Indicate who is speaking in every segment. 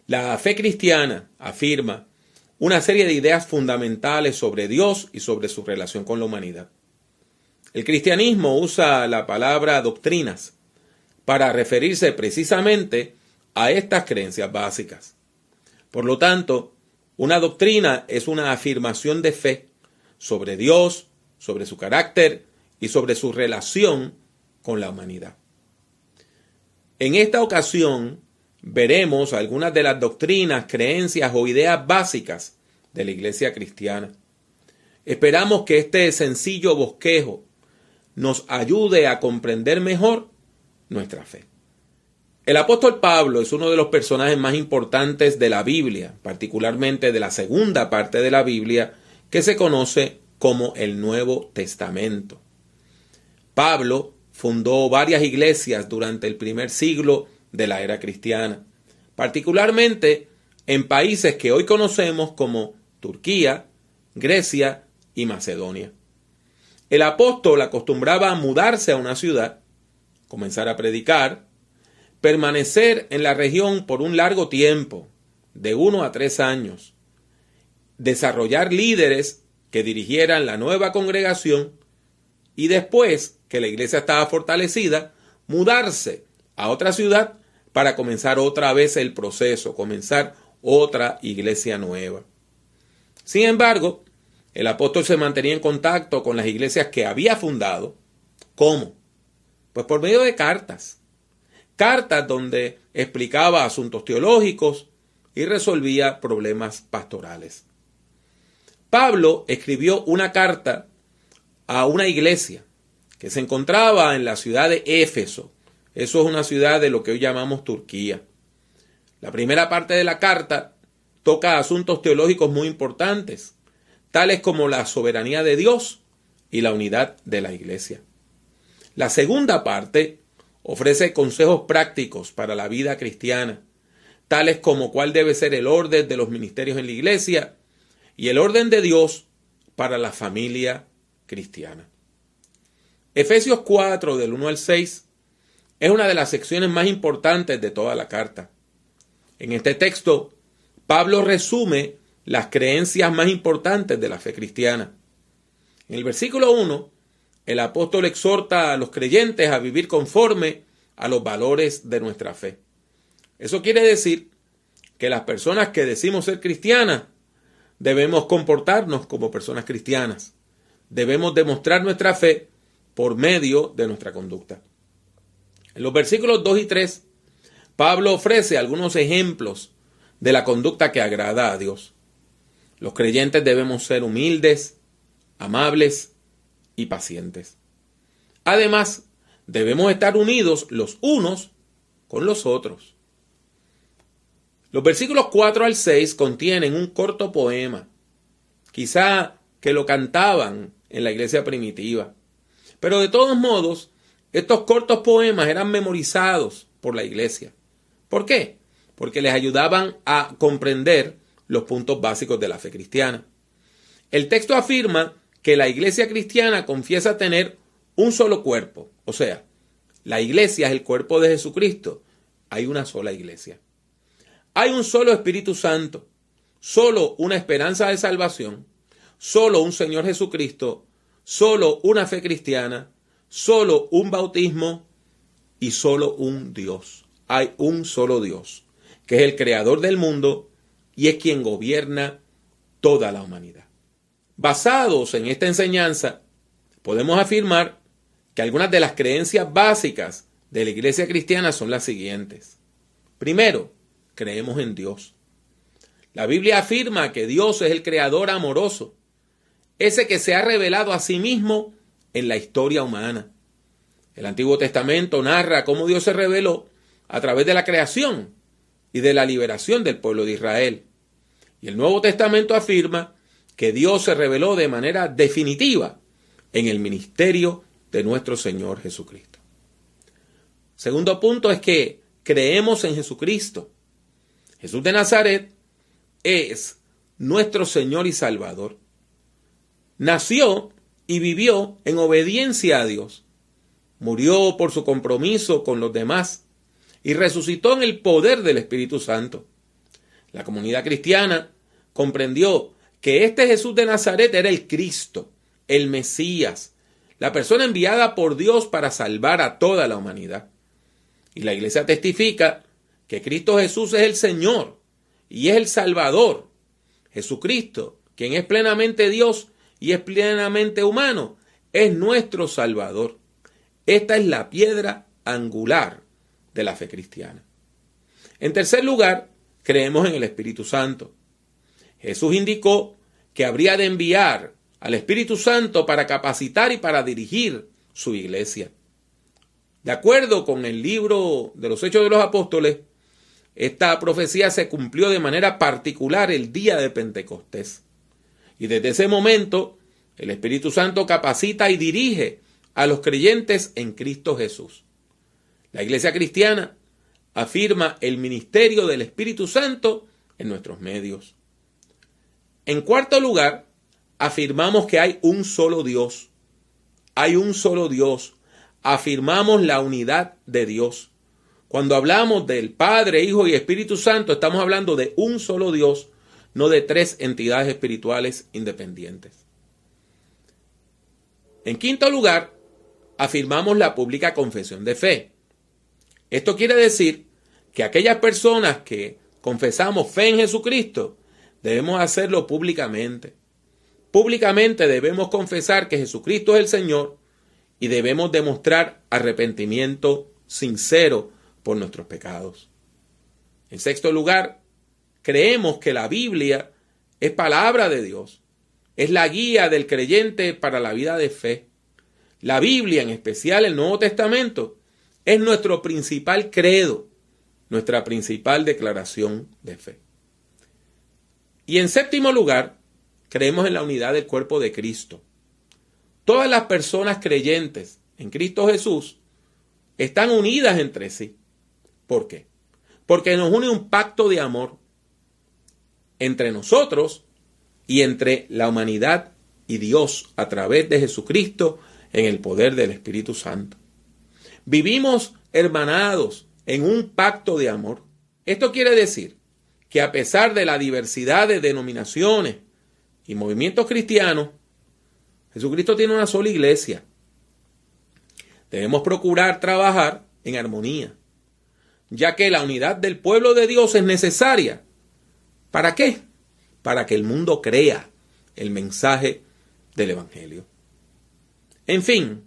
Speaker 1: La fe cristiana afirma una serie de ideas fundamentales sobre Dios y sobre su relación con la humanidad. El cristianismo usa la palabra doctrinas para referirse precisamente a estas creencias básicas. Por lo tanto, una doctrina es una afirmación de fe sobre Dios, sobre su carácter y sobre su relación con la humanidad. En esta ocasión veremos algunas de las doctrinas, creencias o ideas básicas de la Iglesia cristiana. Esperamos que este sencillo bosquejo nos ayude a comprender mejor nuestra fe. El apóstol Pablo es uno de los personajes más importantes de la Biblia, particularmente de la segunda parte de la Biblia, que se conoce como el Nuevo Testamento. Pablo fundó varias iglesias durante el primer siglo de la era cristiana, particularmente en países que hoy conocemos como Turquía, Grecia y Macedonia. El apóstol acostumbraba a mudarse a una ciudad, comenzar a predicar, permanecer en la región por un largo tiempo, de 1 a 3 años, desarrollar líderes que dirigieran la nueva congregación y después que la iglesia estaba fortalecida, mudarse a otra ciudad para comenzar otra vez el proceso, comenzar otra iglesia nueva. Sin embargo, el apóstol se mantenía en contacto con las iglesias que había fundado. ¿Cómo? Pues por medio de cartas. Cartas donde explicaba asuntos teológicos y resolvía problemas pastorales. Pablo escribió una carta a una iglesia que se encontraba en la ciudad de Éfeso. Eso es una ciudad de lo que hoy llamamos Turquía. La primera parte de la carta toca asuntos teológicos muy importantes, tales como la soberanía de Dios y la unidad de la iglesia. La segunda parte ofrece consejos prácticos para la vida cristiana, tales como cuál debe ser el orden de los ministerios en la iglesia y el orden de Dios para la familia cristiana. Efesios 4, del 1 al 6, es una de las secciones más importantes de toda la carta. En este texto, Pablo resume las creencias más importantes de la fe cristiana. En el versículo 1, el apóstol exhorta a los creyentes a vivir conforme a los valores de nuestra fe. Eso quiere decir que las personas que decimos ser cristianas debemos comportarnos como personas cristianas. Debemos demostrar nuestra fe por medio de nuestra conducta. En los versículos 2 y 3, Pablo ofrece algunos ejemplos de la conducta que agrada a Dios. Los creyentes debemos ser humildes, amables y pacientes. Además, debemos estar unidos los unos con los otros. Los versículos 4 al 6 contienen un corto poema, quizá que lo cantaban en la iglesia primitiva. Pero de todos modos, estos cortos poemas eran memorizados por la iglesia. ¿Por qué? Porque les ayudaban a comprender los puntos básicos de la fe cristiana. El texto afirma que la iglesia cristiana confiesa tener un solo cuerpo. O sea, la iglesia es el cuerpo de Jesucristo. Hay una sola iglesia. Hay un solo Espíritu Santo, solo una esperanza de salvación, solo un Señor Jesucristo, solo una fe cristiana, solo un bautismo y solo un Dios. Hay un solo Dios, que es el creador del mundo y es quien gobierna toda la humanidad. Basados en esta enseñanza, podemos afirmar que algunas de las creencias básicas de la iglesia cristiana son las siguientes. Primero, creemos en Dios. La Biblia afirma que Dios es el creador amoroso, ese que se ha revelado a sí mismo en la historia humana. El Antiguo Testamento narra cómo Dios se reveló a través de la creación y de la liberación del pueblo de Israel. Y el Nuevo Testamento afirma que Dios se reveló de manera definitiva en el ministerio de nuestro Señor Jesucristo. Segundo punto es que creemos en Jesucristo. Jesús de Nazaret es nuestro Señor y Salvador. Nació y vivió en obediencia a Dios. Murió por su compromiso con los demás y resucitó en el poder del Espíritu Santo. La comunidad cristiana comprendió que este Jesús de Nazaret era el Cristo, el Mesías, la persona enviada por Dios para salvar a toda la humanidad. Y la iglesia testifica que Cristo Jesús es el Señor y es el Salvador. Jesucristo, quien es plenamente Dios y es plenamente humano, es nuestro Salvador. Esta es la piedra angular de la fe cristiana. En tercer lugar, creemos en el Espíritu Santo. Jesús indicó que habría de enviar al Espíritu Santo para capacitar y para dirigir su iglesia. De acuerdo con el libro de los Hechos de los Apóstoles, esta profecía se cumplió de manera particular el día de Pentecostés. Y desde ese momento, el Espíritu Santo capacita y dirige a los creyentes en Cristo Jesús. La iglesia cristiana afirma el ministerio del Espíritu Santo en nuestros medios. En cuarto lugar, afirmamos que hay un solo Dios. Hay un solo Dios. Afirmamos la unidad de Dios. Cuando hablamos del Padre, Hijo y Espíritu Santo, estamos hablando de un solo Dios, no de tres entidades espirituales independientes. En quinto lugar, afirmamos la pública confesión de fe. Esto quiere decir que aquellas personas que confesamos fe en Jesucristo, debemos hacerlo públicamente. Públicamente debemos confesar que Jesucristo es el Señor y debemos demostrar arrepentimiento sincero por nuestros pecados. En sexto lugar, creemos que la Biblia es palabra de Dios. Es la guía del creyente para la vida de fe. La Biblia, en especial el Nuevo Testamento, es nuestro principal credo, nuestra principal declaración de fe. Y en séptimo lugar, creemos en la unidad del cuerpo de Cristo. Todas las personas creyentes en Cristo Jesús están unidas entre sí. ¿Por qué? Porque nos une un pacto de amor entre nosotros y entre la humanidad y Dios a través de Jesucristo en el poder del Espíritu Santo. Vivimos hermanados en un pacto de amor. Esto quiere decir que a pesar de la diversidad de denominaciones y movimientos cristianos, Jesucristo tiene una sola iglesia. Debemos procurar trabajar en armonía, ya que la unidad del pueblo de Dios es necesaria. ¿Para qué? Para que el mundo crea el mensaje del Evangelio. En fin,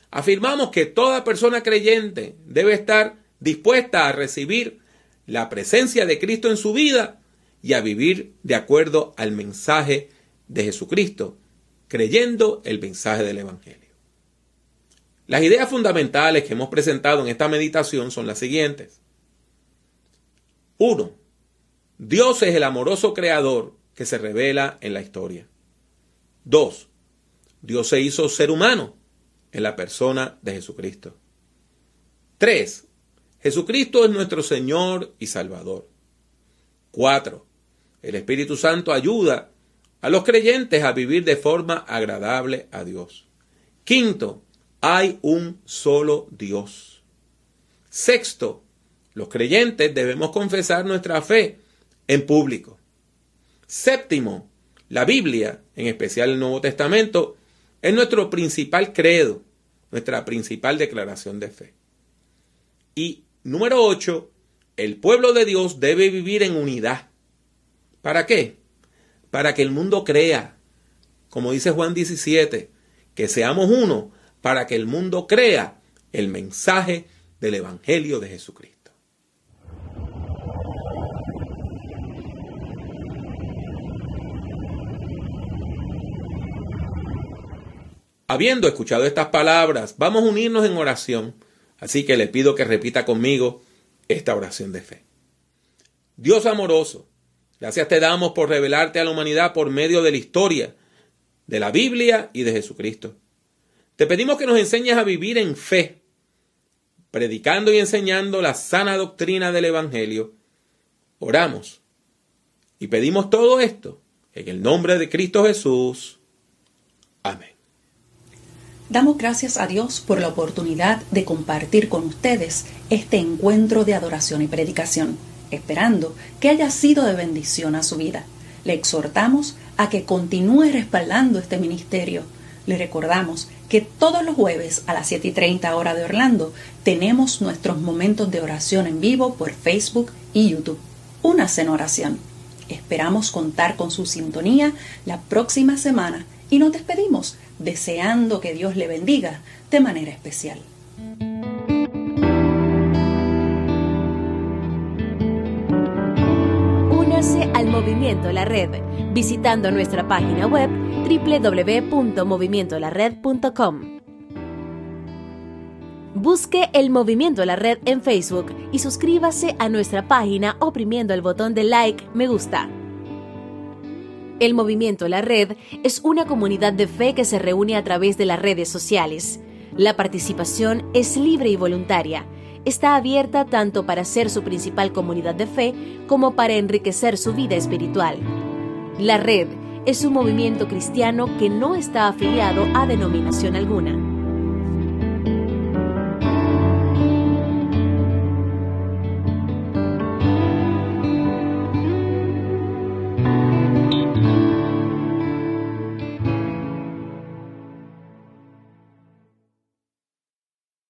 Speaker 1: afirmamos que toda persona creyente debe estar dispuesta a recibir la presencia de Cristo en su vida y a vivir de acuerdo al mensaje de Jesucristo, creyendo el mensaje del Evangelio. Las ideas fundamentales que hemos presentado en esta meditación son las siguientes. 1. Dios es el amoroso creador que se revela en la historia. 2. Dios se hizo ser humano en la persona de Jesucristo. 3. Jesucristo es nuestro Señor y Salvador. 4. El Espíritu Santo ayuda a los creyentes a vivir de forma agradable a Dios. 5. Hay un solo Dios. 6. Los creyentes debemos confesar nuestra fe en público. 7. La Biblia, en especial el Nuevo Testamento, es nuestro principal credo, nuestra principal declaración de fe. Y número 8, el pueblo de Dios debe vivir en unidad. ¿Para qué? Para que el mundo crea, como dice Juan 17, que seamos uno, para que el mundo crea el mensaje del Evangelio de Jesucristo. Habiendo escuchado estas palabras, vamos a unirnos en oración, así que le pido que repita conmigo esta oración de fe. Dios amoroso, gracias te damos por revelarte a la humanidad por medio de la historia, de la Biblia y de Jesucristo. Te pedimos que nos enseñes a vivir en fe, predicando y enseñando la sana doctrina del Evangelio. Oramos y pedimos todo esto en el nombre de Cristo Jesús. Amén.
Speaker 2: Damos gracias a Dios por la oportunidad de compartir con ustedes este encuentro de adoración y predicación. esperando que haya sido de bendición a su vida. Le exhortamos a que continúe respaldando este ministerio. Le recordamos que todos los jueves a las 7:30 hora de Orlando tenemos nuestros momentos de oración en vivo por Facebook y YouTube. Únase en oración. Esperamos contar con su sintonía la próxima semana y nos despedimos deseando que Dios le bendiga de manera especial.
Speaker 3: Únase al Movimiento La Red visitando nuestra página web www.movimientolared.com. Busque el Movimiento La Red en Facebook y suscríbase a nuestra página oprimiendo el botón de like, me gusta. El Movimiento La Red es una comunidad de fe que se reúne a través de las redes sociales. La participación es libre y voluntaria. Está abierta tanto para ser su principal comunidad de fe como para enriquecer su vida espiritual. La Red es un movimiento cristiano que no está afiliado a denominación alguna.